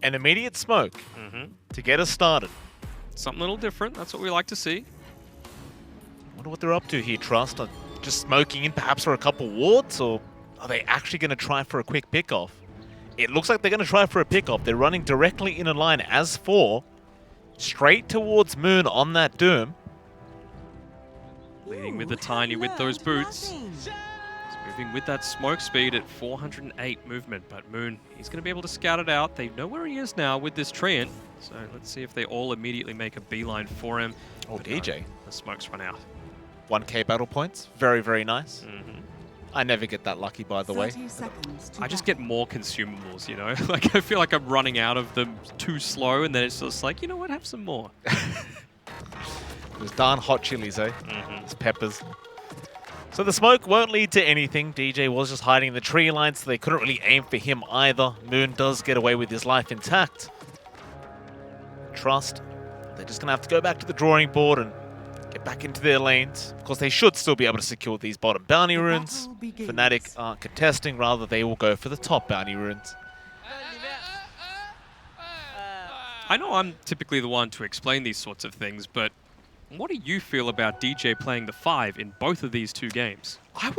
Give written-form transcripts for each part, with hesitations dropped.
An immediate smoke to get us started. Something a little different. That's what we like to see. Wonder what they're up to here, Trust. Are just smoking in perhaps for a couple wards, or are they actually going to try for a quick pickoff? It looks like they're going to try for a pickoff. They're running directly in a line as 4, straight towards Moon on that Doom. Leading with the Tiny with those boots. He's moving with that smoke speed at 408 movement, but Moon, he's going to be able to scout it out. They know where he is now with this Treant, so let's see if they all immediately make a beeline for him. Oh, but DJ. The smoke's run out. 1k battle points. Very, very nice. I never get that lucky, by the way. I just get more consumables, you know? Like, I feel like I'm running out of them too slow, and then it's just like, you know what, have some more. Those darn hot chilies, eh? Those peppers. So the smoke won't lead to anything. DJ was just hiding in the tree line, so they couldn't really aim for him either. Moon does get away with his life intact. Trust, they're just going to have to go back to the drawing board and get back into their lanes. Of course, they should still be able to secure these bottom bounty runes. Fnatic aren't contesting, rather they will go for the top bounty runes. I know I'm typically the one to explain these sorts of things, but what do you feel about DJ playing the 5 in both of these 2 games? I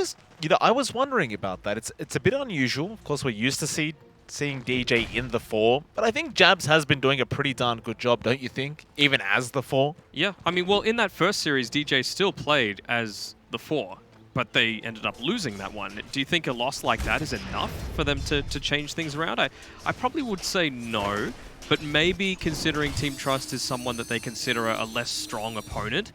was wondering about that. It's a bit unusual. Of course, we're used to seeing DJ in the 4, but I think Jabs has been doing a pretty darn good job, don't you think? Even as the 4. Yeah, I mean, well, in that first series, DJ still played as the 4, but they ended up losing that one. Do you think a loss like that is enough for them to change things around? I probably would say no, but maybe considering Team Trust is someone that they consider a less strong opponent,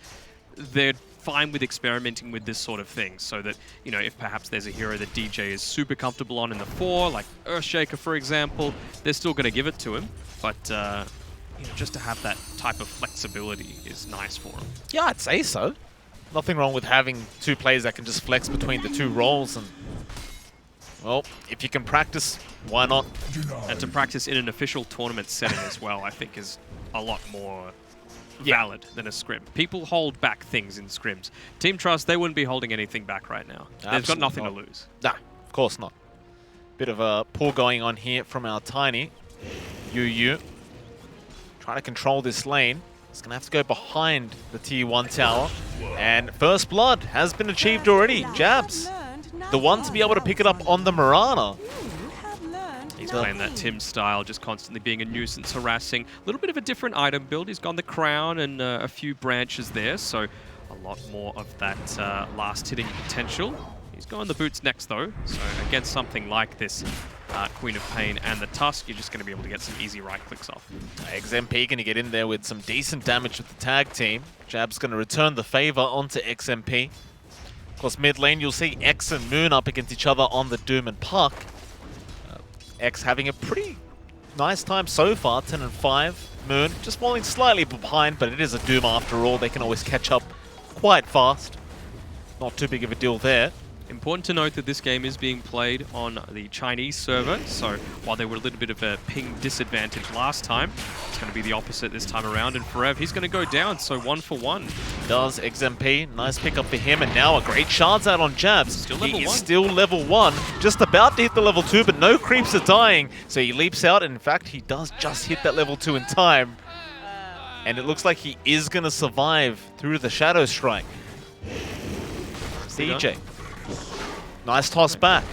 they're fine with experimenting with this sort of thing, so that, you know, if perhaps there's a hero that DJ is super comfortable on in the 4, like Earthshaker, for example, they're still going to give it to him, but you know, just to have that type of flexibility is nice for him. Yeah, I'd say so. Nothing wrong with having 2 players that can just flex between the 2 roles, and well, if you can practice, why not? And to practice in an official tournament setting as well, I think is a lot more valid than a scrim. People hold back things in scrims. Team Trust, they wouldn't be holding anything back right now. They've got nothing to lose. Nah, of course not. Bit of a pull going on here from our Tiny. Yu trying to control this lane. He's going to have to go behind the tier 1 tower. And first blood has been achieved already. Jabs, the one to be able to pick it up on the Mirana. He's playing that Tim style, just constantly being a nuisance, harassing. A little bit of a different item build. He's gone the crown and a few branches there, so a lot more of that last hitting potential. He's going the boots next though, so against something like this Queen of Pain and the Tusk, you're just going to be able to get some easy right clicks off. XMP going to get in there with some decent damage with the tag team. Jab's going to return the favor onto XMP. Of course, mid lane, you'll see X and Moon up against each other on the Doom and Puck. X having a pretty nice time so far, 10 and 5. Moon just falling slightly behind, but it is a Doom after all. They can always catch up quite fast. Not too big of a deal there. Important to note that this game is being played on the Chinese server, so while they were a little bit of a ping disadvantage last time, it's going to be the opposite this time around, and Forev, he's going to go down, so 1 for 1. Does XMP, nice pickup for him, and now a great shards out on Jabs. Still level 1. He is still level 1, just about to hit the level 2, but no creeps are dying, so he leaps out, and in fact, he does just hit that level 2 in time. And it looks like he is going to survive through the Shadow Strike. DJ. Nice toss back.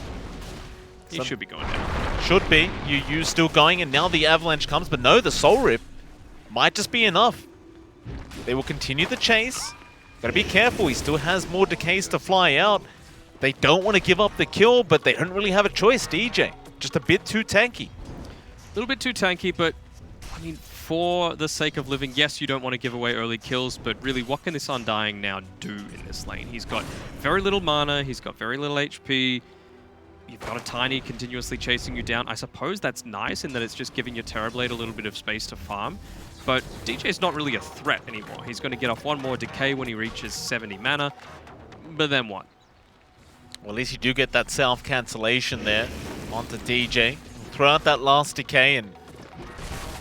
He should be going down. Should be. Yu still going, and now the Avalanche comes, but no, the Soul Rip might just be enough. They will continue the chase. Gotta be careful, he still has more decays to fly out. They don't want to give up the kill, but they don't really have a choice, DJ. Just a bit too tanky. A little bit too tanky, but I mean, for the sake of living, yes, you don't want to give away early kills, but really, what can this Undying now do in this lane? He's got very little mana, he's got very little HP, you've got a Tiny continuously chasing you down. I suppose that's nice in that it's just giving your Terrorblade a little bit of space to farm, but DJ's not really a threat anymore. He's going to get off one more decay when he reaches 70 mana, but then what? Well, at least you do get that self-cancellation there onto DJ. Throw out that last decay, and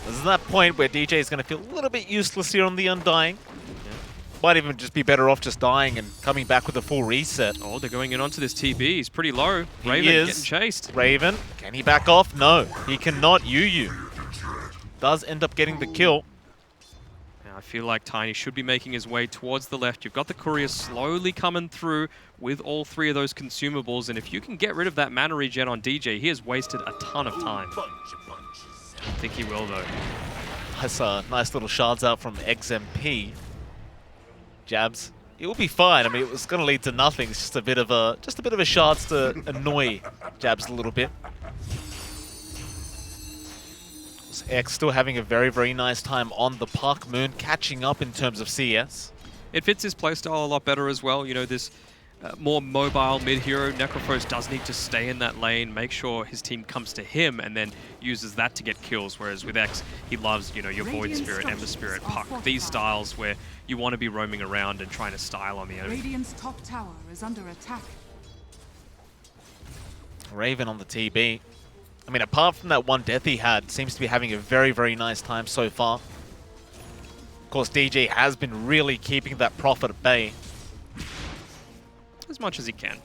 this is that point where DJ is going to feel a little bit useless here on the Undying. Yeah. Might even just be better off just dying and coming back with a full reset. Oh, they're going in onto this TB. He's pretty low. Raven getting chased. Raven, can he back off? No, he cannot. Yu. does end up getting the kill. I feel like Tiny should be making his way towards the left. You've got the courier slowly coming through with all three of those consumables, and if you can get rid of that mana regen on DJ, he has wasted a ton of time. I think he will, though. That's nice little shards out from XMP. Jabs. It will be fine. I mean, it was going to lead to nothing. It's just a bit of a shards to annoy Jabs a little bit. X still having a very, very nice time on the puck. Moon catching up in terms of CS. It fits his playstyle a lot better as well. You know, this more mobile mid-hero, Necrophos does need to stay in that lane, make sure his team comes to him, and then uses that to get kills. Whereas with X, he loves, you know, your Void Spirit, Ember Spirit, Puck. These styles where you want to be roaming around and trying to style on the enemy. Radiant's top tower is under attack. Raven on the TB. I mean, apart from that one death he had, seems to be having a very, very nice time so far. Of course, DJ has been really keeping that Prophet at bay. As much as he can.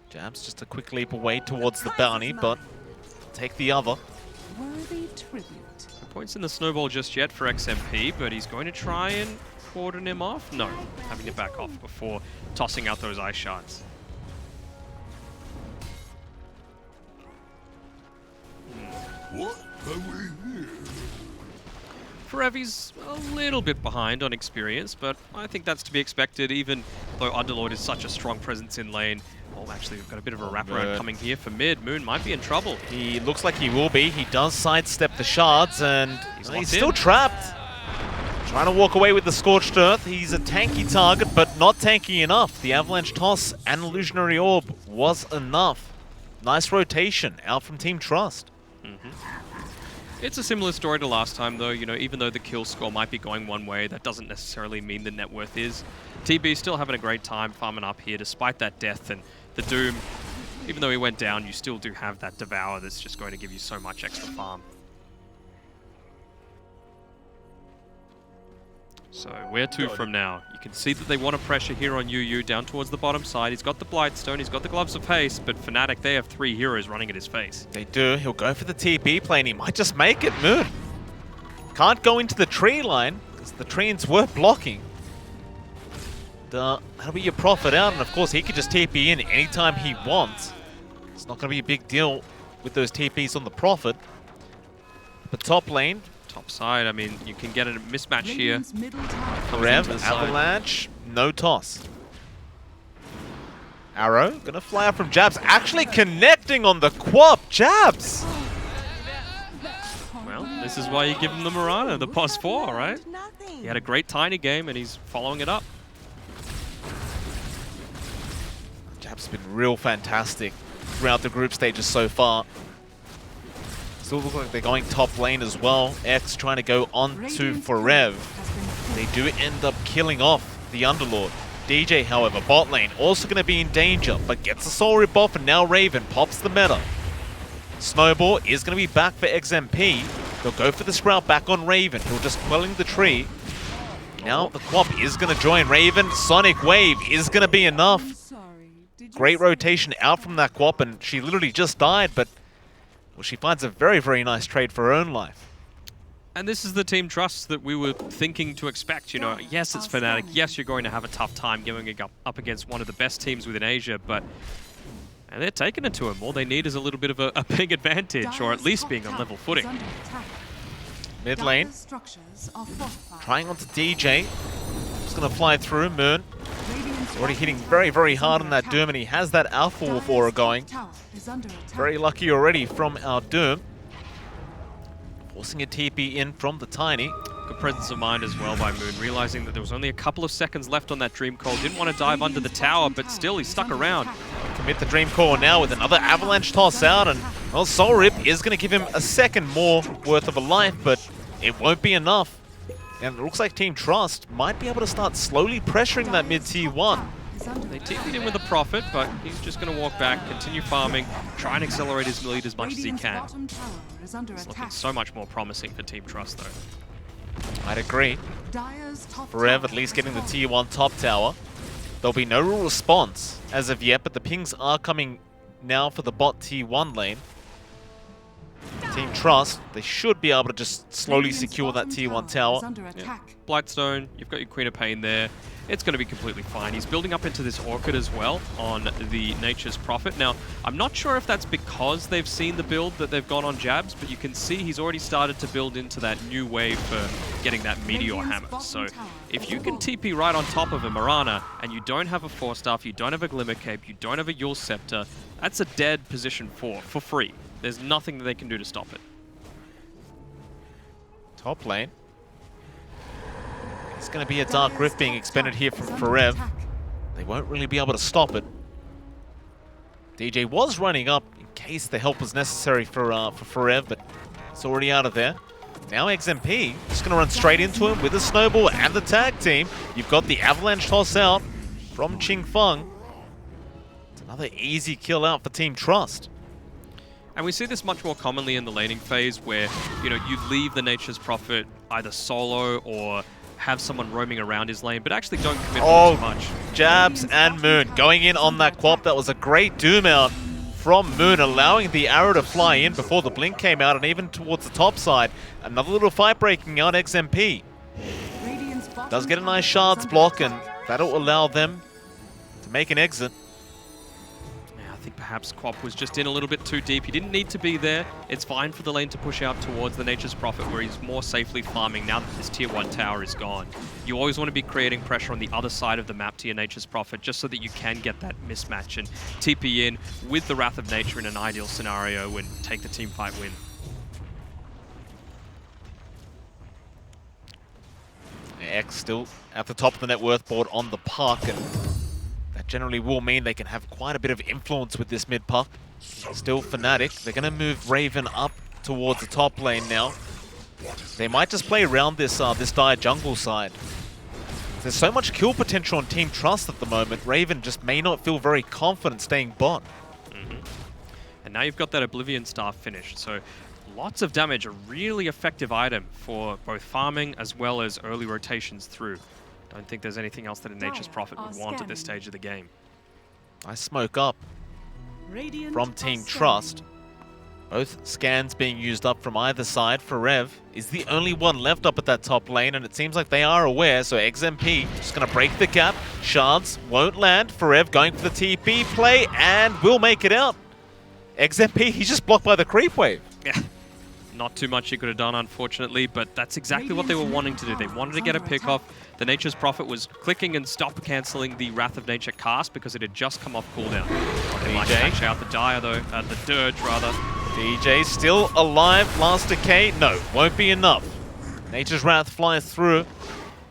Jabs just a quick leap away towards the bounty, but take the other. Worthy tribute. Points in the snowball just yet for XMP, but he's going to try and cordon him off? No, having to back off before tossing out those ice shards. What have we here? Forevi's a little bit behind on experience, but I think that's to be expected, even though Underlord is such a strong presence in lane. Oh, actually, we've got a bit of a wraparound coming here for mid. Moon might be in trouble. He looks like he will be. He does sidestep the shards, and he's still in. trapped. Trying to walk away with the Scorched Earth. He's a tanky target, but not tanky enough. The Avalanche Toss and Illusionary Orb was enough. Nice rotation out from Team Trust. It's a similar story to last time, though. You know, even though the kill score might be going one way, that doesn't necessarily mean the net worth is. TB still having a great time farming up here, despite that death and the Doom. Even though he went down, you still do have that Devour that's just going to give you so much extra farm. So, where to from now? You can see that they want to pressure here on UU down towards the bottom side. He's got the Blightstone, he's got the Gloves of Haste, but Fnatic, they have 3 heroes running at his face. They do. He'll go for the TP play, and he might just make it. Moon can't go into the tree line, because the trees were blocking. That'll be your Prophet out, and of course he could just TP in anytime he wants. It's not going to be a big deal with those TPs on the Prophet. But top lane, Top side, I mean, you can get a mismatch here. Rev, Avalanche, no toss. Arrow, gonna fly out from Jabs, actually connecting on the Quap. Jabs! Well, this is why you give him the Mirana, the +4, right? He had a great Tiny game and he's following it up. Jabs has been real fantastic throughout the group stages so far. Still look like they're going top lane as well. X trying to go on to Forev. They do end up killing off the Underlord. DJ, however, bot lane, also going to be in danger, but gets the Soul Rip off, and now Raven pops the meta. Snowball is going to be back for XMP. They'll go for the Sprout back on Raven. He'll just quelling the tree. Now the Quap is going to join Raven. Sonic Wave is going to be enough. Great rotation out from that Quap, and she literally just died, but well, she finds a very, very nice trade for her own life. And this is the Team Trust that we were thinking to expect. You know, yes, it's Fnatic. Yes, you're going to have a tough time going up against one of the best teams within Asia, but and they're taking it to him. All they need is a little bit of a big advantage, or at least being on level footing. Mid lane, trying onto DJ. Just going to fly through. Moon already hitting very, very hard on that Doom, and he has that Alpha Wolf aura going. Very lucky already from our Doom. Forcing a TP in from the Tiny. Good presence of mind as well by Moon, realizing that there was only a couple of seconds left on that Dream Call. Didn't want to dive under the tower, but still he stuck around. Commit the Dream Core now with another Avalanche Toss out, and well, Soul Rip is going to give him a second more worth of a life, but it won't be enough. And it looks like Team Trust might be able to start slowly pressuring that mid-tier 1. They TP'd him with a Prophet, but he's just going to walk back, continue farming, try and accelerate his lead as much as he can. It's looking so much more promising for Team Trust, though. I'd agree. Forev at least getting the tier 1 top tower. There'll be no real response as of yet, but the pings are coming now for the bot tier 1 lane. Team Trust, they should be able to just slowly Radiant's secure that bottom tier 1 is tower. under attack. Blightstone, you've got your Queen of Pain there. It's going to be completely fine. He's building up into this Orchid as well on the Nature's Prophet. Now, I'm not sure if that's because they've seen the build that they've gone on Jabs, but you can see he's already started to build into that new wave for getting that Meteor Hammer. So if you can TP right on top of a Mirana, and you don't have a Force Staff, you don't have a Glimmer Cape, you don't have a Yule Scepter, that's a dead position for free. There's nothing that they can do to stop it. Top lane. It's going to be a Dark Rift being expended here from Forev. They won't really be able to stop it. DJ was running up in case the help was necessary for Forev, but it's already out of there. Now XMP just going to run straight into him with a snowball and the tag team. You've got the avalanche toss out from Ching Feng. It's another easy kill out for Team Trust. And we see this much more commonly in the laning phase where, you know, you leave the Nature's Prophet either solo or have someone roaming around his lane, but actually don't commit too much. Jabs and Moon going in on that Quap. That was a great doom out from Moon, allowing the arrow to fly in before the blink came out, and even towards the top side. Another little fight breaking out. XMP does get a nice shards block, and that'll allow them to make an exit. Yeah, I think perhaps Quap was just in a little bit too deep. He didn't need to be there. It's fine for the lane to push out towards the Nature's Prophet, where he's more safely farming now that this tier 1 tower is gone. You always want to be creating pressure on the other side of the map to your Nature's Prophet, just so that you can get that mismatch and TP in with the Wrath of Nature in an ideal scenario and take the team fight win. X still at the top of the net worth board on the puck, and that generally will mean they can have quite a bit of influence with this mid puck. Still Fnatic, they're going to move Raven up towards the top lane now. They might just play around this this dire jungle side. There's so much kill potential on Team Trust at the moment. Raven just may not feel very confident staying bot. And now you've got that Oblivion Staff finished, so lots of damage, a really effective item for both farming as well as early rotations through. Don't think there's anything else that a Nature's Prophet would want at this stage of the game. Nice smoke up from Team Trust. Both scans being used up from either side. Forev is the only one left up at that top lane, and it seems like they are aware, so XMP just going to break the gap. Shards won't land. Forev going for the TP play and will make it out. XMP, he's just blocked by the creep wave. Yeah. Not too much you could have done, unfortunately, but that's exactly what they were wanting to do. They wanted to get a pick off. The Nature's Prophet was clicking and stop cancelling the Wrath of Nature cast because it had just come off cooldown. They might catch out the Dire, though, the Dirge, rather. DJ still alive. Last decay. No, won't be enough. Nature's Wrath flies through.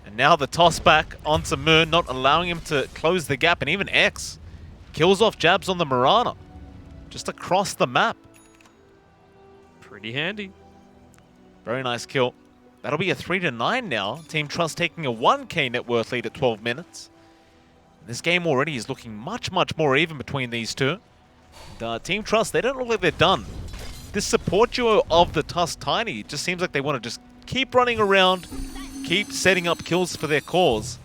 And now the toss back onto Moon, not allowing him to close the gap. And even X kills off Jabs on the Mirana. Just across the map. Pretty handy. Very nice kill. That'll be a 3-9 now. Team Trust taking a 1k net worth lead at 12 minutes. This game already is looking much, much more even between these two. And, Team Trust, they don't look like they're done. This support duo of the Tusk Tiny, it just seems like they want to just keep running around, keep setting up kills for their cause.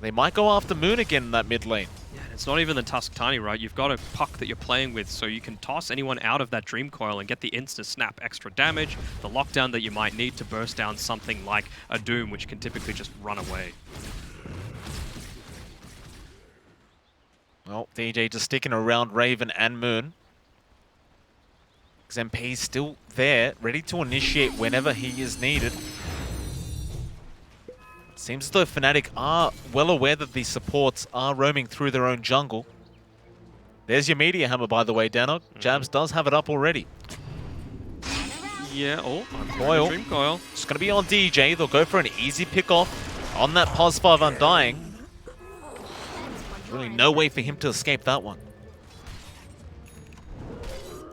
They might go after Moon again in that mid lane. Yeah, and it's not even the Tusk Tiny, right? You've got a puck that you're playing with, so you can toss anyone out of that Dream Coil and get the insta-snap extra damage, the lockdown that you might need to burst down something like a Doom, which can typically just run away. Well, DJ just sticking around Raven and Moon. XMP's still there, ready to initiate whenever he is needed. Seems as though Fnatic are well aware that these supports are roaming through their own jungle. There's your Meteor Hammer, by the way, Danog. Jabs does have it up already. Yeah, Coil. Dream Coil. It's going to be on DJ. They'll go for an easy pick-off on that Pos 5 Undying. Really no way for him to escape that one.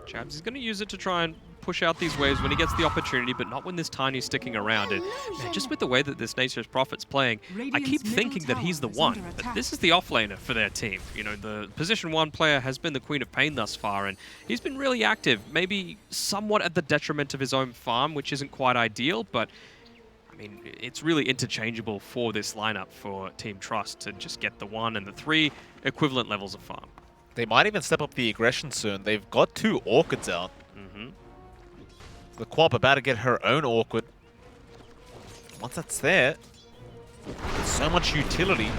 Jabs is going to use it to try and push out these waves when he gets the opportunity, but not when this Tiny's sticking around. And man, just with the way that this Nature's Prophet's playing, I keep thinking that he's the one, but this is the offlaner for their team. You know, the position 1 player has been the Queen of Pain thus far, and he's been really active, maybe somewhat at the detriment of his own farm, which isn't quite ideal, but I mean, it's really interchangeable for this lineup for Team Trust to just get the 1 and the 3 equivalent levels of farm. They might even step up the aggression soon. They've got 2 Orchids out. The Quap about to get her own awkward. Once that's there, so much utility.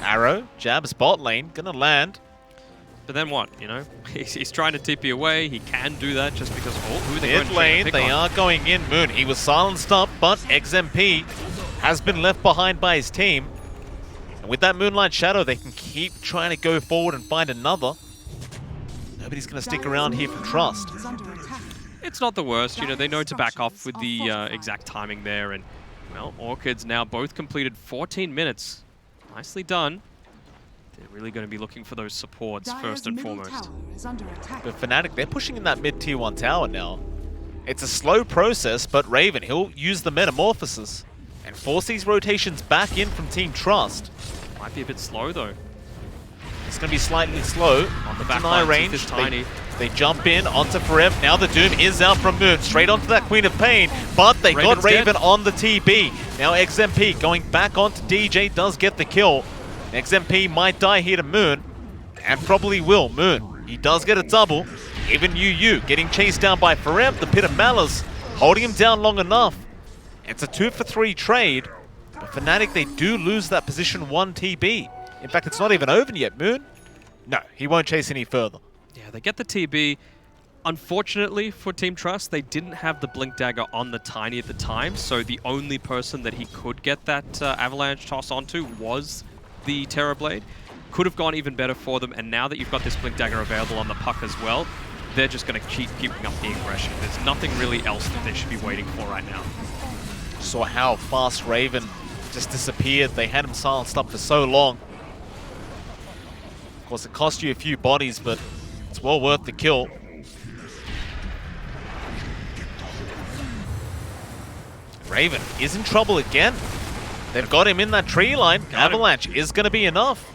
Arrow, jabs bot lane, gonna land. But then what, you know? He's trying to TP away. He can do that just because, oh, who are they going Mid to lane, pick they on? are going in. Moon, he was silenced up, but XMP has been left behind by his team. And with that Moonlight Shadow, they can keep trying to go forward and find another. Nobody's going to stick around here from Trust. Is under attack. It's not the worst, you know, they know to back off with the exact timing there. And, well, Orchids now both completed 14 minutes. Nicely done. They're really going to be looking for those supports first and Middle foremost. tower is under attack. But Fnatic, they're pushing in that mid tier 1 tower now. It's a slow process, but Raven, he'll use the Metamorphosis and force these rotations back in from Team Trust. Might be a bit slow though. It's going to be slightly slow. On the back Deny line, range, Teeth is tiny. They jump in onto Forever. Now the Doom is out from Moon, straight onto that Queen of Pain, but they got Raven's Raven dead. on the TB. Now XMP going back onto DJ does get the kill. XMP might die here to Moon, and probably will. Moon, he does get a double. Even UU getting chased down by Forever, the Pit of Malice, holding him down long enough. It's a 2-for-3 trade, but Fnatic, they do lose that position 1 TB. In fact, it's not even over yet, Moon. No, he won't chase any further. Yeah, they get the TB. Unfortunately for Team Trust, they didn't have the Blink Dagger on the Tiny at the time, so the only person that he could get that Avalanche toss onto was the Terrorblade. Could have gone even better for them, and now that you've got this Blink Dagger available on the Puck as well, they're just going to keep keeping up the aggression. There's nothing really else that they should be waiting for right now. Saw how fast Raven just disappeared. They had him silenced up for so long. Of course, it cost you a few bodies, but it's well worth the kill. Raven is in trouble again. They've got him in that tree line. Avalanche is going to be enough.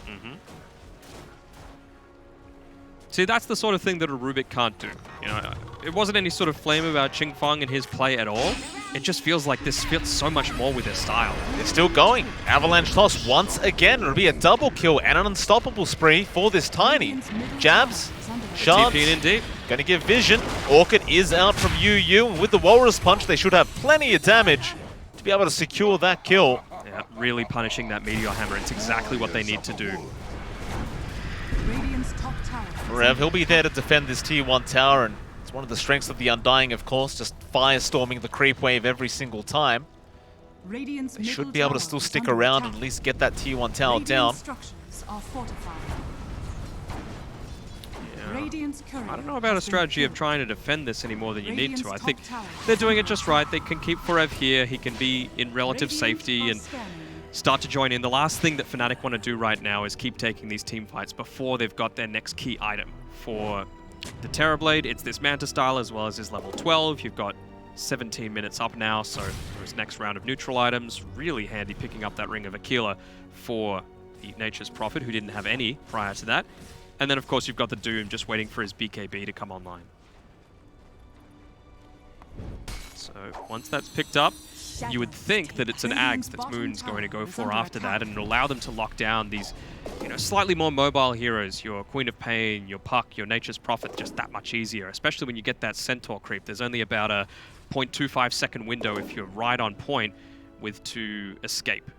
See, that's the sort of thing that a Rubik can't do. You know, it wasn't any sort of flame about Qingfeng and his play at all. It just feels like this fits so much more with their style. They're still going. Avalanche toss once again. It'll be a double kill and an unstoppable spree for this Tiny. Jabs, shards, TP in deep. gonna give vision. Orchid is out from UU, and with the Walrus Punch, they should have plenty of damage to be able to secure that kill. Yeah, really punishing that Meteor Hammer. It's exactly what they need to do. Radiant's top tower. Rev, he'll be there to defend this tier 1 tower, and it's one of the strengths of the Undying, of course, just firestorming the creep wave every single time. Radiant's They should be able to still stick around and at least get that tier 1 tower down. Structures are fortified. Yeah. Radiant's courier I don't know about a has been strategy of killed. trying to defend this any more than you need to. I Radiant's think top tower they're is doing it under just right. They can keep Forev here. He can be in relative Radiant safety are and scanning. start to join in. The last thing that Fnatic want to do right now is keep taking these team fights before they've got their next key item. For the Terrorblade, it's this Manta style as well as his level 12. You've got 17 minutes up now, so for his next round of neutral items, really handy picking up that Ring of Aquila for the Nature's Prophet, who didn't have any prior to that. And then, of course, you've got the Doom just waiting for his BKB to come online. So once that's picked up, you would think that it's an Ags that Moon's going to go for after that, and it'll allow them to lock down these, you know, slightly more mobile heroes, your Queen of Pain, your Puck, your Nature's Prophet, just that much easier, especially when you get that Centaur creep. There's only about a 0.25 second window if you're right on point to escape.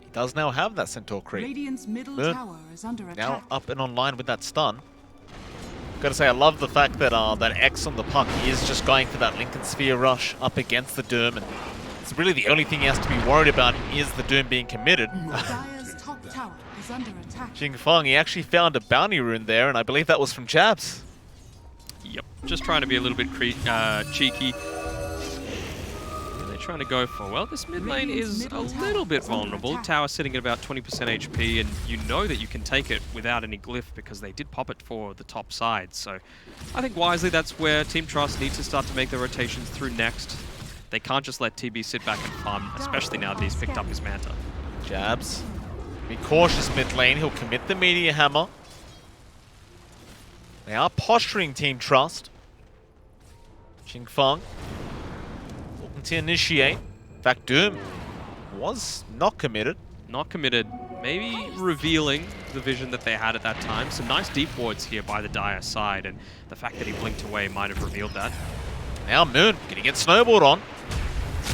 He does now have that Centaur creep. Radiant's middle Moon tower is under now attack. up and online with that stun. Gotta say, I love the fact that that X on the Puck is just going for that Lincoln Sphere rush up against the Doom, and it's really the only thing he has to be worried about is the Doom being committed. Dire's top tower is under attack. Qingfeng, he actually found a bounty rune there, and I believe that was from Jabs. Yep, just trying to be a little bit cheeky. They're trying to go for, well, this mid lane is a little bit vulnerable. Tower sitting at about 20% HP, and you know that you can take it without any glyph because they did pop it for the top side. So I think wisely that's where Team Trust needs to start to make the rotations through next. They can't just let TB sit back and farm, especially now that he's picked up his Manta. Jabs. Be cautious mid lane, he'll commit the Meteor Hammer. They are posturing Team Trust. Qingfeng looking to initiate. In fact, Doom was not committed. Not committed, maybe revealing the vision that they had at that time. Some nice deep wards here by the Dire side, and the fact that he blinked away might have revealed that. Now Moon gonna get snowballed on.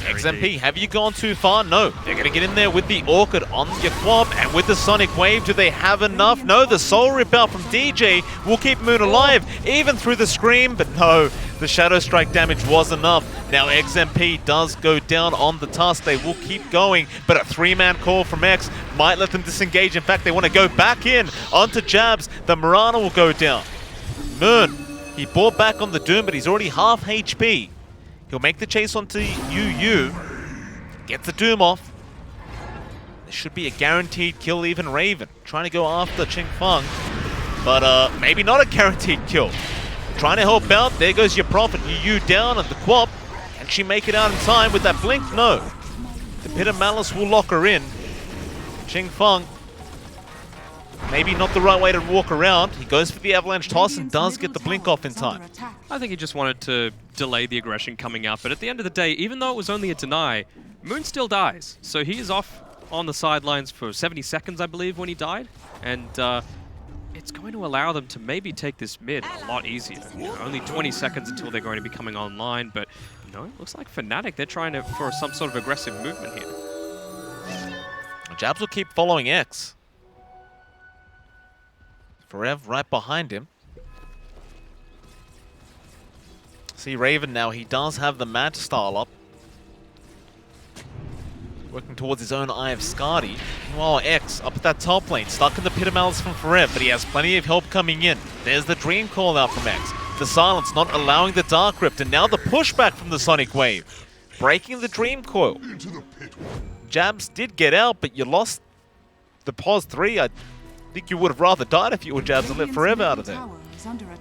XMP, have you gone too far? No. They're going to get in there with the Orchid on your quad, and with the Sonic Wave, do they have enough? No, the Soul Rip out from DJ will keep Moon alive, even through the Scream, but no, the Shadow Strike damage was enough. Now XMP does go down on the Tusk. They will keep going, but a 3-man call from X might let them disengage. In fact, they want to go back in onto Jabs. The Mirana will go down. Moon, he bought back on the Doom, but he's already half HP. He'll make the chase onto UU, get the Doom off. There should be a guaranteed kill, even Raven. Trying to go after Ching Feng, but maybe not a guaranteed kill. Trying to help out, there goes your Prophet. UU down at the Quap. Can she make it out in time with that blink? No. The Pit of Malice will lock her in. Ching Feng, maybe not the right way to walk around. He goes for the Avalanche Toss and does get the blink off in time. I think he just wanted to delay the aggression coming out, but at the end of the day, even though it was only a deny, Moon still dies. So he is off on the sidelines for 70 seconds, I believe, when he died. And it's going to allow them to maybe take this mid a lot easier. You know, only 20 seconds until they're going to be coming online, but no, it looks like Fnatic, they're trying for some sort of aggressive movement here. Jabs will keep following X. Forev right behind him. See Raven now, he does have the Mad style up. Working towards his own Eye of Skadi. Meanwhile, X up at that top lane, stuck in the Pit of Malice from Forev, but he has plenty of help coming in. There's the Dream Call out from X. The silence not allowing the Dark Rift, and now the pushback from the Sonic Wave. Breaking the Dream Coil. Jabs did get out, but you lost the pause 3. I think you would have rather died if you were Jabs and let Forever out of there.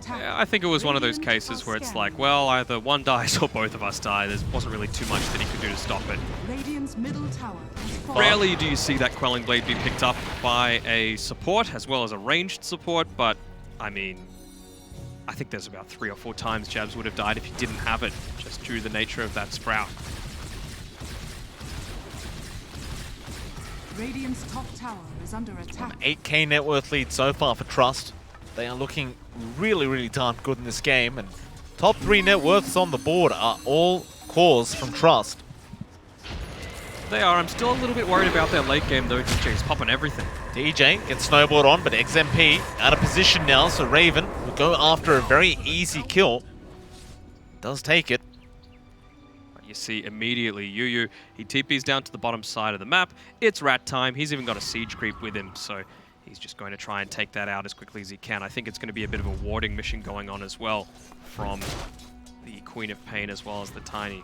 Yeah, I think it was one of those cases where it's like, well, either one dies or both of us die. There wasn't really too much that he could do to stop it. Rarely do you see that Quelling Blade be picked up by a support as well as a ranged support, but I mean, I think there's about 3 or 4 times Jabs would have died if he didn't have it, just due to the nature of that Sprout. Radiant's top tower is under attack. 8k net worth lead so far for Trust. They are looking really, really darn good in this game, and top 3 net worths on the board are all cores from Trust. They are. I'm still a little bit worried about their late game though. DJ's popping everything. DJ gets snowballed on, but XMP out of position now, so Raven will go after a very easy kill. Does take it. You see immediately UU, he TP's down to the bottom side of the map. It's rat time. He's even got a siege creep with him, so he's just going to try and take that out as quickly as he can. I think it's going to be a bit of a warding mission going on as well from the Queen of Pain as well as the Tiny.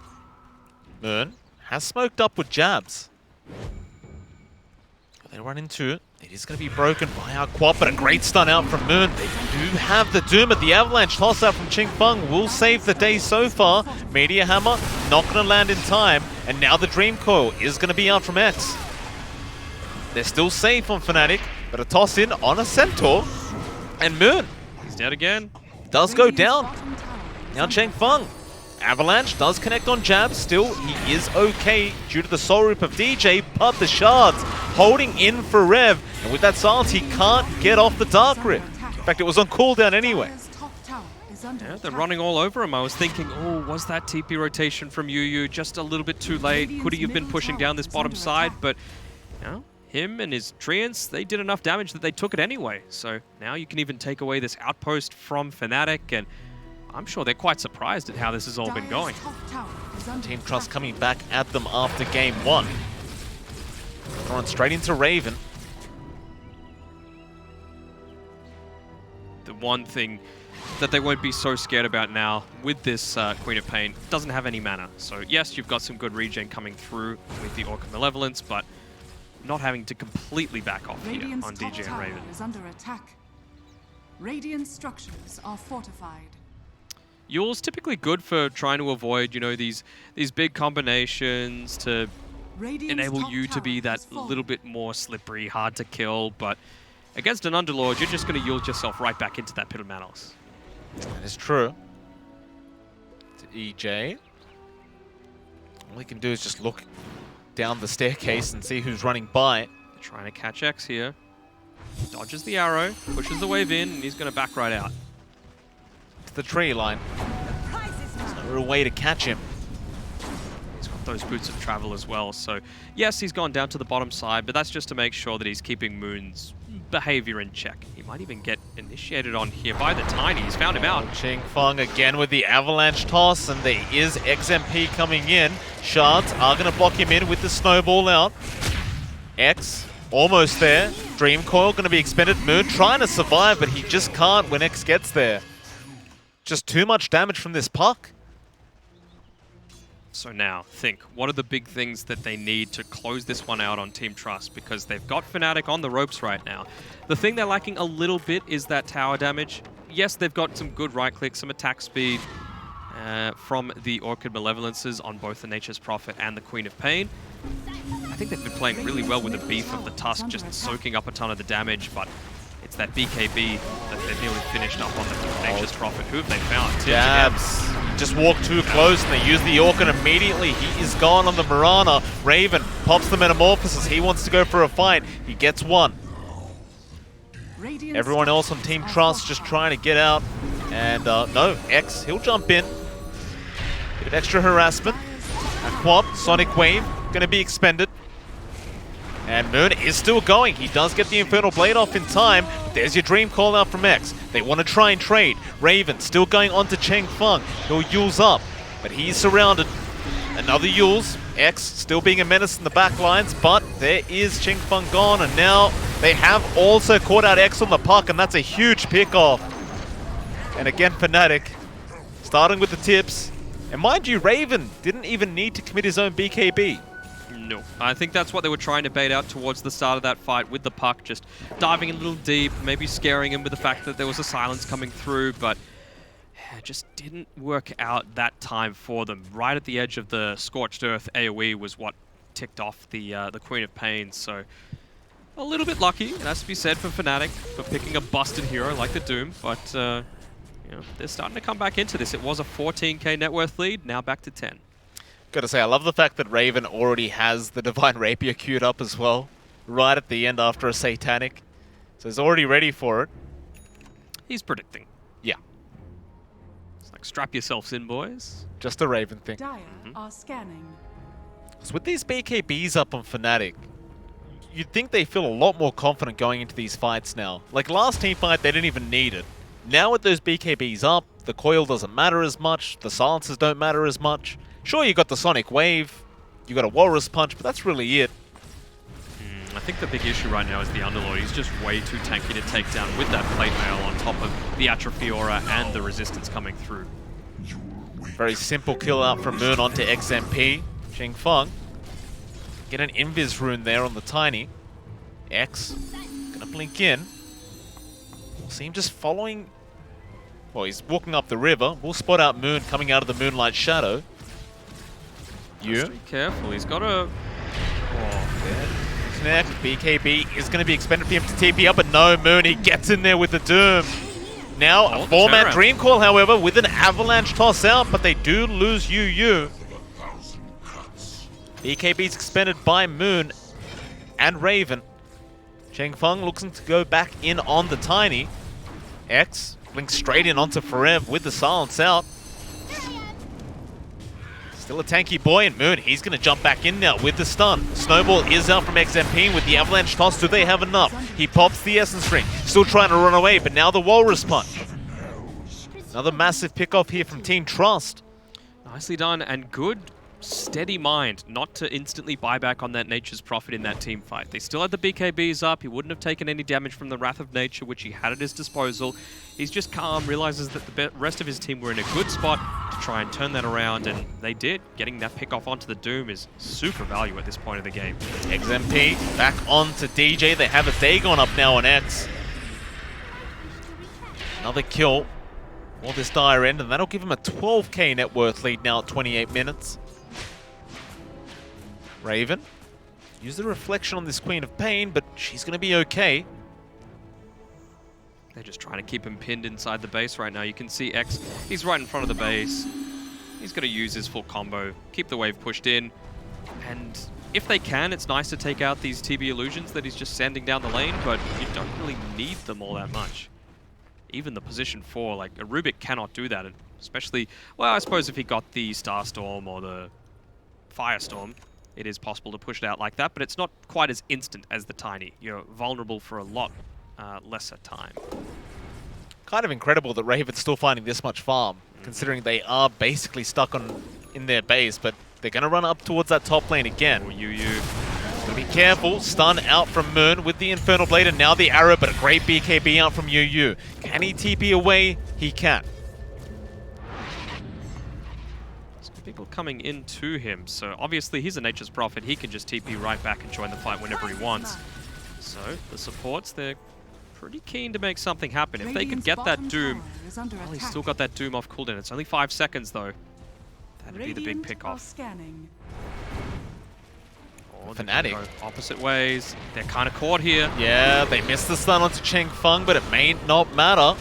Moon has smoked up with Jabs. They run into it. It is going to be broken by our quad, but a great stun out from Moon. They do have the Doom, but the Avalanche toss out from Ching Feng will save the day so far. Meteor Hammer not going to land in time, and now the Dream Coil is going to be out from X. They're still safe on Fnatic, but a toss in on a Centaur, and Moon. He's dead again. Does go down. Now Ching Feng. Avalanche does connect on Jabs. Still, he is okay due to the Soul Rip of DJ, but the shards holding in for Rev. And with that silence, he can't get off the Dark Rift. In fact, it was on cooldown anyway. Yeah, they're running all over him. I was thinking, oh, was that TP rotation from UU just a little bit too late? Could he have been pushing down this bottom side? But, you know, him and his Treants, they did enough damage that they took it anyway. So now you can even take away this outpost from Fnatic, and I'm sure they're quite surprised at how this has all been going. Team Trust coming back at them after game 1. Going straight into Raven. The one thing that they won't be so scared about now with this Queen of Pain, doesn't have any mana. So yes, you've got some good regen coming through with the Orc of Malevolence, but not having to completely back off here on DJ and Raven. Is under attack. Radiant structures are fortified. Yule's typically good for trying to avoid, you know, these big combinations to enable you to be that little bit more slippery, hard to kill, but against an Underlord, you're just going to yield yourself right back into that Pit of Malice. That is true. To EJ. All he can do is just look down the staircase and see who's running by. They're trying to catch X here. Dodges the arrow, pushes the wave in, and he's going to back right out. To the tree line. for a way to catch him. He's got those boots of travel as well, so yes, he's gone down to the bottom side, but that's just to make sure that he's keeping Moon's behavior in check. He might even get initiated on here by the Tiny. He's found him out. Ching Feng again with the avalanche toss, and there is XMP coming in. Shards are going to block him in with the snowball out. X almost there. Dream Coil going to be expended. Moon trying to survive, but he just can't when X gets there. Just too much damage from this puck. So now, think, what are the big things that they need to close this one out on Team Trust? Because they've got Fnatic on the ropes right now. The thing they're lacking a little bit is that tower damage. Yes, they've got some good right clicks, some attack speed from the Orchid Malevolences on both the Nature's Prophet and the Queen of Pain. I think they've been playing really well with the Beef of the Tusk, just soaking up a ton of the damage, but it's that BKB that they've nearly finished up on the Nature's Prophet. Who have they found? Jabs. Just walked too close and they use the Orchid immediately. He is gone on the Mirana. Raven pops the Metamorphosis. He wants to go for a fight. He gets one. Everyone else on Team Trust just trying to get out. And no, X, he'll jump in. Bit of extra harassment. A quad, Sonic Wave, going to be expended. And Moon is still going. He does get the Infernal Blade off in time. But there's your Dream Call out from X. They want to try and trade. Raven still going on to Cheng Feng. He'll Yule's up, but he's surrounded. Another Yule's. X still being a menace in the back lines, but there is Cheng Feng gone, and now they have also caught out X on the puck, and that's a huge pick-off. And again, Fnatic starting with the tips. And mind you, Raven didn't even need to commit his own BKB. No. I think that's what they were trying to bait out towards the start of that fight with the puck, just diving a little deep, maybe scaring him with the fact that there was a silence coming through, but it just didn't work out that time for them. Right at the edge of the Scorched Earth AoE was what ticked off the Queen of Pain, so a little bit lucky, it has to be said, for Fnatic for picking a busted hero like the Doom, but you know, they're starting to come back into this. It was a 14k net worth lead, now back to 10. Gotta say, I love the fact that Raven already has the Divine Rapier queued up as well, right at the end after a Satanic. So he's already ready for it. He's predicting. Yeah. It's like, strap yourselves in, boys. Just a Raven thing. Dire are scanning. So with these BKBs up on Fnatic, you'd think they feel a lot more confident going into these fights now. Like last team fight, they didn't even need it. Now with those BKBs up, the coil doesn't matter as much, the silences don't matter as much. Sure, you got the Sonic Wave, you got a Walrus Punch, but that's really it. I think the big issue right now is the Underlord. He's just way too tanky to take down with that Plate Mail on top of the Atrophy Aura and the Resistance coming through. Very simple kill out from Moon onto XMP. Cheng Feng. Get an Invis rune there on the Tiny. X, gonna blink in. We'll see him just following. Well, he's walking up the river. We'll spot out Moon coming out of the Moonlight Shadow. Just be careful, he's got a... Oh, there. BKB is going to be expended for him to TP up, but no, Moon, he gets in there with the Doom. Now, a 4-man Dream Call, however, with an Avalanche toss out, but they do lose UU. BKB's expended by Moon and Raven. Cheng Feng looking to go back in on the Tiny. X blinks straight in onto Forev with the silence out. Still a tanky boy, and Moon, he's going to jump back in now with the stun. Snowball is out from XMP with the Avalanche toss. Do they have enough? He pops the Essence Ring. Still trying to run away, but now the Walrus Punch. Another massive pick-off here from Team Trust. Nicely done, and good, steady mind not to instantly buy back on that Nature's Prophet in that team fight. They still had the BKBs up. He wouldn't have taken any damage from the Wrath of Nature, which he had at his disposal. He's just calm, realizes that the rest of his team were in a good spot to try and turn that around, and they did. Getting that pick off onto the Doom is super value at this point of the game. XMP back onto DJ. They have a Dagon up now on X. Another kill for this Dire End, and that'll give him a 12k net worth lead now at 28 minutes. Raven, use the reflection on this Queen of Pain, but she's going to be okay. They're just trying to keep him pinned inside the base right now. You can see X, he's right in front of the base. He's going to use his full combo, keep the wave pushed in, and if they can, it's nice to take out these TB illusions that he's just sending down the lane, but you don't really need them all that much. Even the position 4, like a Rubik cannot do that, and Especially, well, I suppose if he got the Starstorm or the Firestorm, it is possible to push it out like that, but it's not quite as instant as the Tiny. You're vulnerable for a lot lesser time. Kind of incredible that Raven's still finding this much farm, considering they are basically stuck in their base, but they're going to run up towards that top lane again. Oh, Yu. Be careful, stun out from Moon with the Infernal Blade and now the arrow, but a great BKB out from Yu. Can he TP away? He can. Some people coming into him, so obviously he's a Nature's Prophet. He can just TP right back and join the fight whenever he wants. So the supports, they're pretty keen to make something happen. If they could get that Doom, well, he's still got that Doom off cooldown. It's only 5 seconds though. That'd be the big pick-off. Or Fnatic. Go opposite ways. They're kind of caught here. Yeah, they missed the stun onto Cheng Feng, but it may not matter.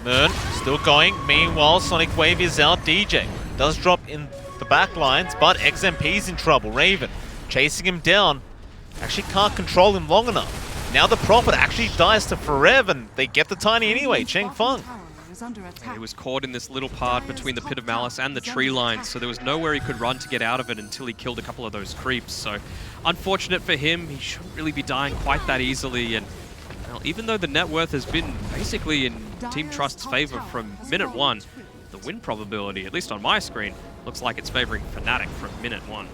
Moon still going. Meanwhile, Sonic Wave is out. DJ does drop in the back lines, but XMP's in trouble. Raven chasing him down. Actually can't control him long enough. Now the Prophet actually dies to Forever, and they get the Tiny anyway. Cheng Feng. He was caught in this little part between the Pit of Malice and the tree lines, so there was nowhere he could run to get out of it until he killed a couple of those creeps. So, unfortunate for him, he shouldn't really be dying quite that easily. And well, even though the net worth has been basically in Team Trust's favor from minute 1, the win probability, at least on my screen, looks like it's favoring Fnatic from minute 1.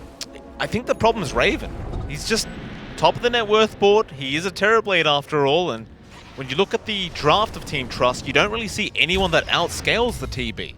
I think the problem is Raven. He's just top of the net worth board. He is a Terrorblade after all, and when you look at the draft of Team Trust, you don't really see anyone that outscales the TB.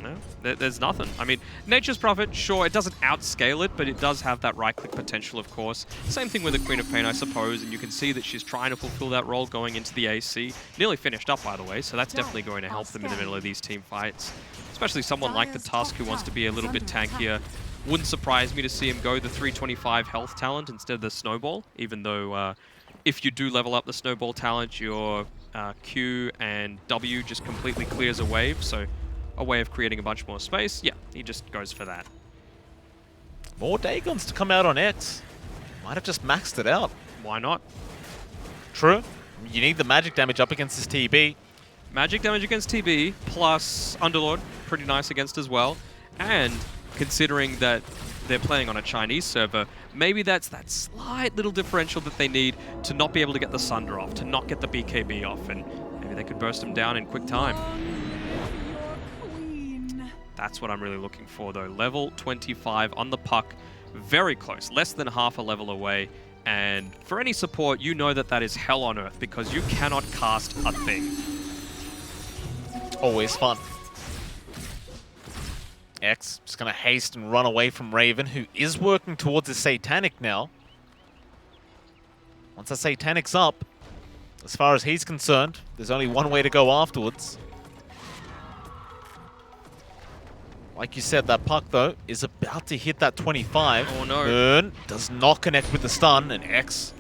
No, there's nothing. I mean, Nature's Prophet, sure, it doesn't outscale it, but it does have that right-click potential, of course. Same thing with the Queen of Pain, I suppose, and you can see that she's trying to fulfill that role going into the AC. Nearly finished up, by the way, so that's definitely going to help them in the middle of these team fights. Especially someone like the Tusk who wants to be a little bit tankier. Wouldn't surprise me to see him go the 325 health talent instead of the Snowball, even though if you do level up the Snowball talent, your Q and W just completely clears a wave, so a way of creating a bunch more space. Yeah, he just goes for that. More Dagons to come out on X. Might have just maxed it out. Why not? True. You need the magic damage up against this TB. Magic damage against TB, plus Underlord, pretty nice against as well. And considering that they're playing on a Chinese server, maybe that's that slight little differential that they need to not be able to get the Sunder off, to not get the BKB off, and maybe they could burst them down in quick time. That's what I'm really looking for, though. Level 25 on the puck, very close, less than half a level away. And for any support, you know that that is hell on earth because you cannot cast a thing. Always fun. X just going to haste and run away from Raven, who is working towards his Satanic now. Once the Satanic's up, as far as he's concerned, there's only one way to go afterwards. Like you said, that puck, though, is about to hit that 25. Oh, no. Moon does not connect with the stun, and X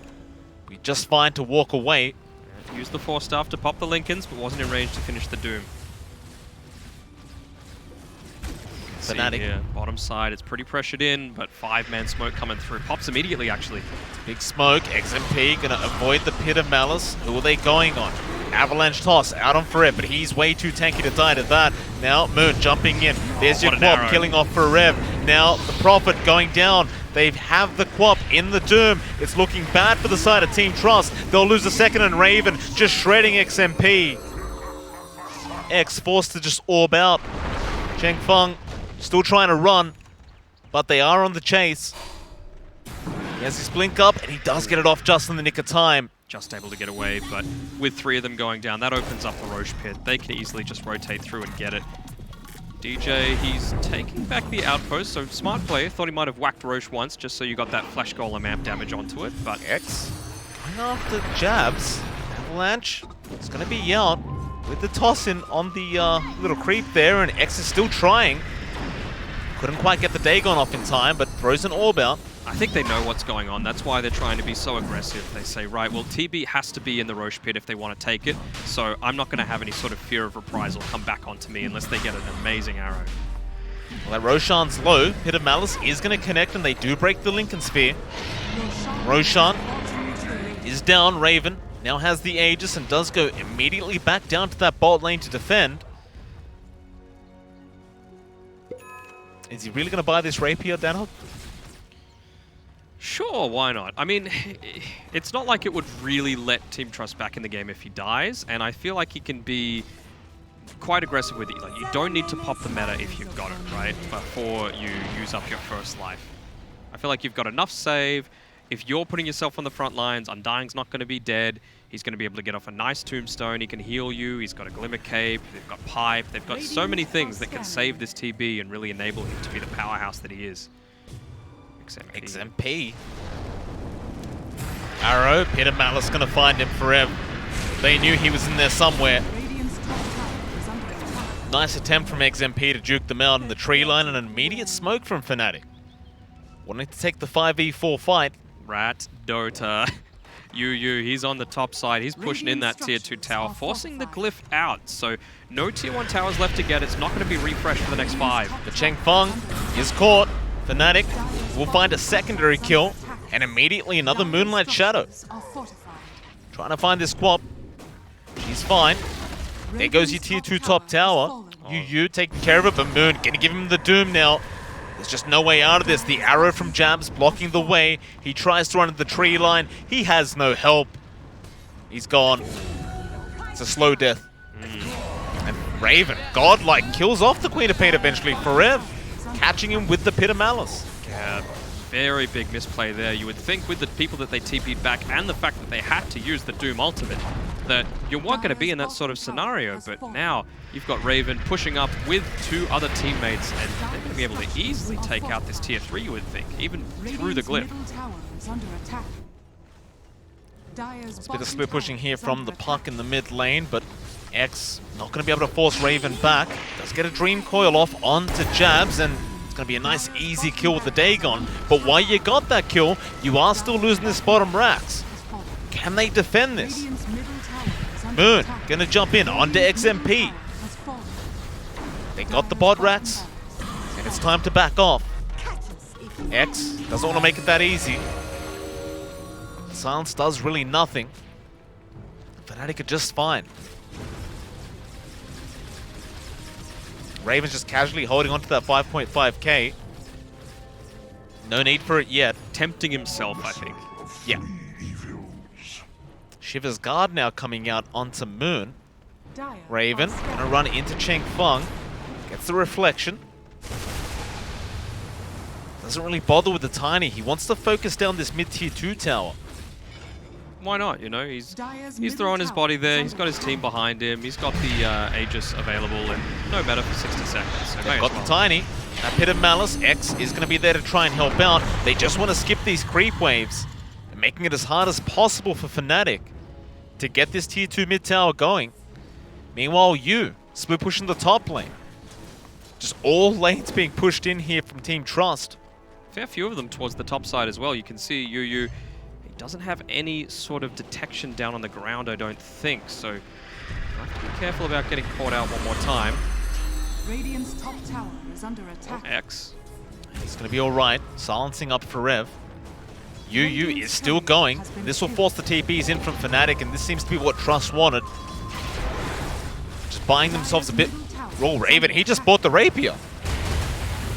be just fine to walk away. Used the Force Staff to pop the Lincolns, but wasn't in range to finish the Doom. Fnatic. Here, bottom side, it's pretty pressured in, but 5-man smoke coming through. Pops immediately, actually. Big smoke, XMP gonna avoid the Pit of Malice. Who are they going on? Avalanche Toss out on Forev, but he's way too tanky to die to that. Now Moon jumping in. There's your Quap killing off Forev. Now the Prophet going down. They have the Quap in the Doom. It's looking bad for the side of Team Trust. They'll lose a second, and Raven just shredding XMP. X forced to just orb out. Cheng Feng still trying to run, but they are on the chase. He has his blink up, and he does get it off just in the nick of time. Just able to get away, but with 3 of them going down, that opens up the Roche pit. They can easily just rotate through and get it. DJ, he's taking back the outpost, so smart play. Thought he might have whacked Roche once, just so you got that Flash Golem amp damage onto it, but X going after jabs. Avalanche is going to be out with the toss-in on the little creep there, and X is still trying. Couldn't quite get the Dagon off in time, but throws an orb out. I think they know what's going on. That's why they're trying to be so aggressive. They say, right, well, TB has to be in the Roche pit if they want to take it, so I'm not going to have any sort of fear of reprisal come back onto me unless they get an amazing arrow. Well, that Roshan's low. Pit of Malice is going to connect, and they do break the Lincoln Sphere. Roshan is down. Raven now has the Aegis and does go immediately back down to that bot lane to defend. Is he really going to buy this Rapier, Danhog? Sure, why not? I mean, it's not like it would really let Team Trust back in the game if he dies, and I feel like he can be quite aggressive with it. Like, you don't need to pop the meta if you've got it, right? Before you use up your first life. I feel like you've got enough save. If you're putting yourself on the front lines, Undying's not going to be dead. He's going to be able to get off a nice tombstone. He can heal you. He's got a Glimmer Cape. They've got Pipe. They've got so many things that can save this TB and really enable him to be the powerhouse that he is. XMP. Arrow, Peter Malice going to find him forever. They knew he was in there somewhere. Nice attempt from XMP to juke them out in the tree line, and an immediate smoke from Fnatic. Wanting to take the 5v4 fight. Rat, Dota, Yu, he's on the top side. He's pushing in that tier 2 tower, forcing the glyph out. So no tier 1 towers left to get. It's not going to be refreshed for the next 5. The Cheng Feng is caught. Fnatic will find a secondary kill, and immediately another Moonlight Shadow. Trying to find this Quap. She's fine. There goes your tier 2 top tower. Yu taking care of it, but Moon gonna give him the Doom now. There's just no way out of this. The arrow from Jabs blocking the way. He tries to run at the tree line. He has no help. He's gone. It's a slow death. And Raven, godlike, kills off the Queen of Pain eventually. Forever catching him with the Pit of Malice. Yeah, very big misplay there. You would think with the people that they TP'd back and the fact that they had to use the Doom ultimate, that you weren't going to be in that sort of scenario, but now you've got Raven pushing up with 2 other teammates, and they're going to be able to easily take out this tier 3, you would think, even through the glyph. It's a bit of split pushing here from the Puck in the mid lane, but X not going to be able to force Raven back. Does get a Dream Coil off onto Jabs, and it's going to be a nice easy kill with the Dagon. But while you got that kill, you are still losing this bottom racks. Can they defend this? Moon gonna jump in onto XMP. They got the bod rats, and it's time to back off. X doesn't want to make it that easy. Silence does really nothing. Fnatic are just fine. Raven's just casually holding on to that 5.5k. No need for it yet. Tempting himself, I think. Yeah. Shiver's Guard now coming out onto Moon. Raven gonna run into Cheng Feng. Gets the reflection. Doesn't really bother with the Tiny. He wants to focus down this mid-tier 2 tower. Why not? You know, he's throwing his body there. He's got his team behind him. He's got the Aegis available, and no better for 60 seconds. So they've got the Tiny. That Pit of Malice. X is going to be there to try and help out. They just want to skip these creep waves, and making it as hard as possible for Fnatic to get this tier 2 mid tower going. Meanwhile, split pushing the top lane. Just all lanes being pushed in here from Team Trust. Fair few of them towards the top side as well. You can see Yu. He doesn't have any sort of detection down on the ground, I don't think. So you have to be careful about getting caught out one more time. Radiant's top tower is under attack. X. He's going to be all right. Silencing up for Rev. Yu is still going. This will force the TPs in from Fnatic, and this seems to be what Trust wanted. Just buying themselves a bit. Roll Raven, he just bought the Rapier.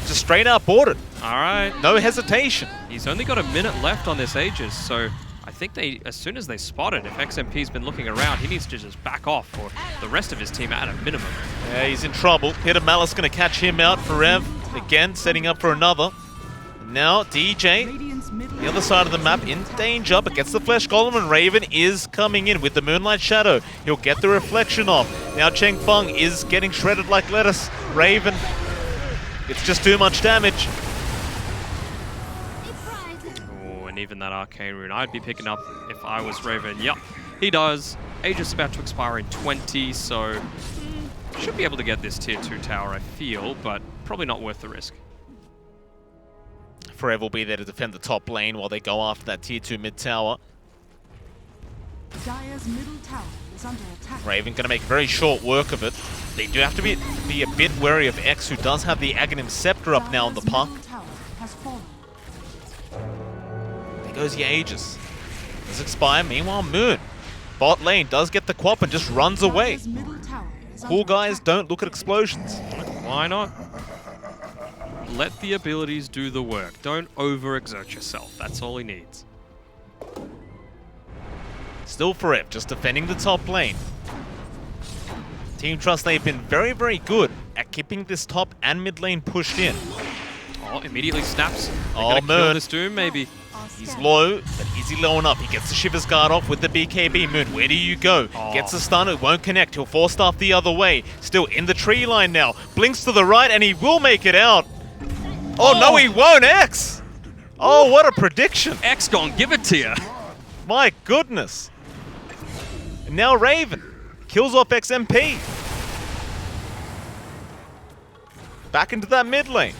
Just straight out bought it. All right. No hesitation. He's only got a minute left on this Aegis, so I think as soon as they spot it, if XMP's been looking around, he needs to just back off for the rest of his team at a minimum. Yeah, he's in trouble. Pit of Malice going to catch him out for Rev. Again, setting up for another. Now, DJ, the other side of the map, in danger, but gets the Flesh Golem, and Raven is coming in with the Moonlight Shadow. He'll get the reflection off. Now Cheng Feng is getting shredded like lettuce. Raven, it's just too much damage. Oh, and even that Arcane Rune, I'd be picking up if I was Raven. Yep, he does. Aegis about to expire in 20, so should be able to get this tier 2 tower, I feel, but probably not worth the risk. Forever will be there to defend the top lane while they go after that tier 2 mid tower. Dire's middle tower is under attack. Raven going to make very short work of it. They do have to be a bit wary of X, who does have the Aghanim Scepter up now on the Puck. There goes the Aegis. Does expire. Meanwhile, Moon, bot lane, does get the Quap and just runs away. Cool guys don't look at explosions. Why not? let the abilities do the work. Don't overexert yourself. That's all he needs. Still Forever, just defending the top lane. Team Trust, they've been very, very good at keeping this top and mid lane pushed in. Oh, immediately snaps. They're Oh, gonna kill Moon. this Doom, maybe. He's low, but is he low enough? He gets the Shivers Guard off with the BKB. Moon, where do you go? Oh. Gets the stun, it won't connect. He'll force staff the other way. Still in the tree line now. Blinks to the right, and he will make it out. Oh, no, he won't, X! Oh, what a prediction. X gon' give it to you. My goodness. And now Raven kills off XMP. Back into that mid lane.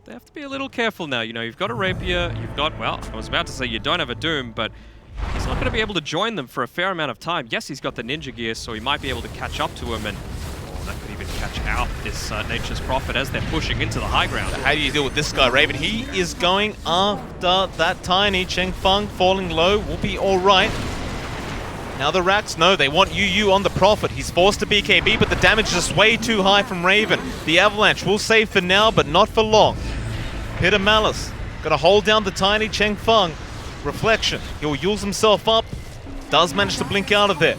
They have to be a little careful now. You know, you've got a Rapier, you've got, well, I was about to say you don't have a Doom, but he's not going to be able to join them for a fair amount of time. Yes, he's got the Ninja Gear, so he might be able to catch up to him, and that could even catch out this Nature's Prophet as they're pushing into the high ground. How do you deal with this guy, Raven? He is going after that tiny. Cheng Feng falling low will be all right. Now the Racks, no, they want UU on the Prophet. He's forced to BKB, but the damage is just way too high from Raven. The Avalanche will save for now, but not for long. Hit of Malice. Gonna hold down the tiny Cheng Feng. Reflection. He'll use himself up. Does manage to blink out of there.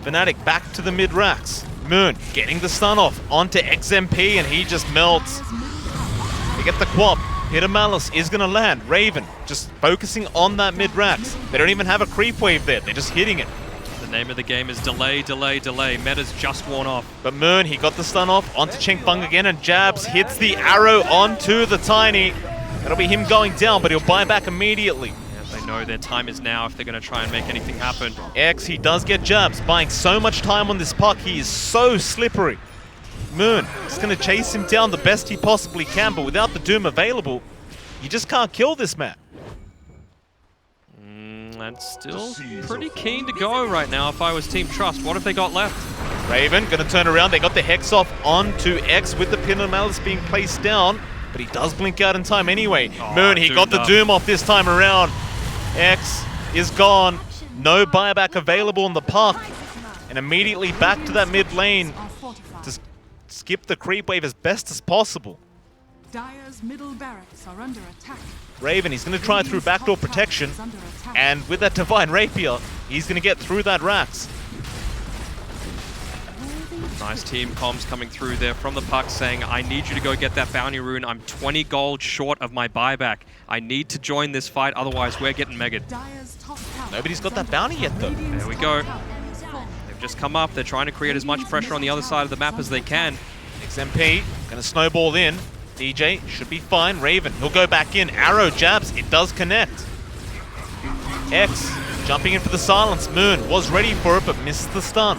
Fnatic back to the mid racks. Moon getting the stun off onto XMP, and he just melts. They get the Quap. Hit of Malice is gonna land. Raven just focusing on that mid racks. They don't even have a creep wave there. They're just hitting it. The name of the game is delay, delay, delay. Meta's just worn off. But Moon, he got the stun off onto Cheng Feng again, and Jabs hits the arrow onto the tiny. That'll be him going down, but he'll buy back immediately. Yeah, they know their time is now if they're going to try and make anything happen. X, he does get Jabs, buying so much time on this puck. He is so slippery. Moon is going to chase him down the best he possibly can, but without the Doom available, you just can't kill this man. And still pretty keen to go right now if I was Team Trust. What have they got left? Raven going to turn around. They got the Hex off onto X with the Pin of Malice being placed down, but he does blink out in time anyway. Oh, Moon, he got the up. Doom off this time around. X is gone. No buyback available on the puck. And immediately back to that mid lane to skip the creep wave as best as possible. Dire's middle barracks are under attack. Raven, he's going to try through backdoor protection. And with that Divine Rapier, he's going to get through that Rax. Nice team comms coming through there from the puck saying, I need you to go get that bounty rune. I'm 20 gold short of my buyback. I need to join this fight, otherwise we're getting megged. Nobody's got that bounty yet, though. There we go. They've just come up. They're trying to create as much pressure on the other side of the map as they can. XMP going to snowball in. DJ should be fine. Raven, he'll go back in. Arrow jabs, it does connect. X jumping in for the silence. Moon was ready for it, but missed the stun.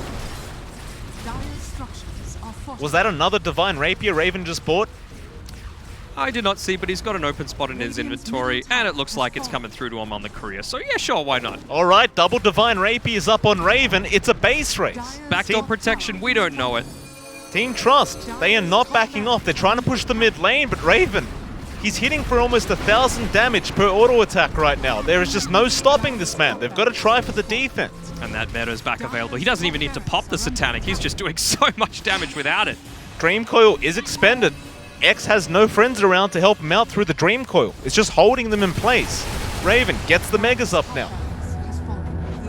Was that another Divine Rapier Raven just bought? I did not see, but he's got an open spot in his inventory, and it looks like it's coming through to him on the career. So yeah, sure, why not? All right, double Divine Rapier is up on Raven. It's a base race. Backdoor protection, we don't know it. Team Trust, they are not backing off. They're trying to push the mid lane, but Raven, he's hitting for almost 1,000 damage per auto attack right now. There is just no stopping this man. They've got to try for the defense. And that meta is back available. He doesn't even need to pop the Satanic. He's just doing so much damage without it. Dream Coil is expended. X has no friends around to help him out through the Dream Coil. It's just holding them in place. Raven gets the Megas up now.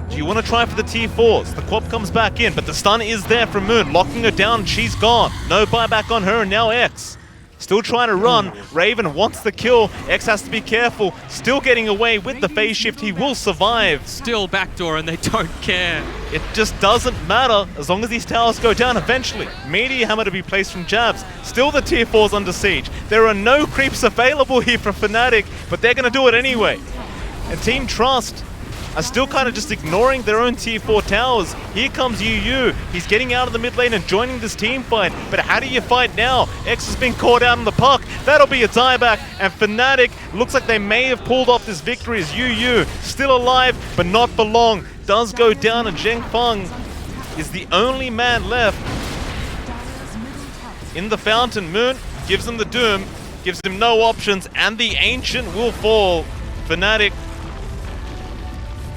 Do you want to try for the tier 4s? The Quap comes back in, but the stun is there from Moon, locking her down. She's gone. No buyback on her, and now X. Still trying to run. Raven wants the kill. X has to be careful. Still getting away with the phase shift. He will survive. Still backdoor, and they don't care. It just doesn't matter as long as these towers go down eventually. Meteor Hammer to be placed from Jabs. Still the tier 4s under siege. There are no creeps available here for Fnatic, but they're going to do it anyway. And Team Trust are still kind of just ignoring their own tier 4 towers. Here comes UU. He's getting out of the mid lane and joining this team fight. But how do you fight now? X has been caught out on the puck. That'll be a dieback. And Fnatic looks like they may have pulled off this victory as UU still alive, but not for long. Does go down, and Cheng Feng is the only man left in the fountain. Moon gives him the Doom, gives him no options, and the Ancient will fall. Fnatic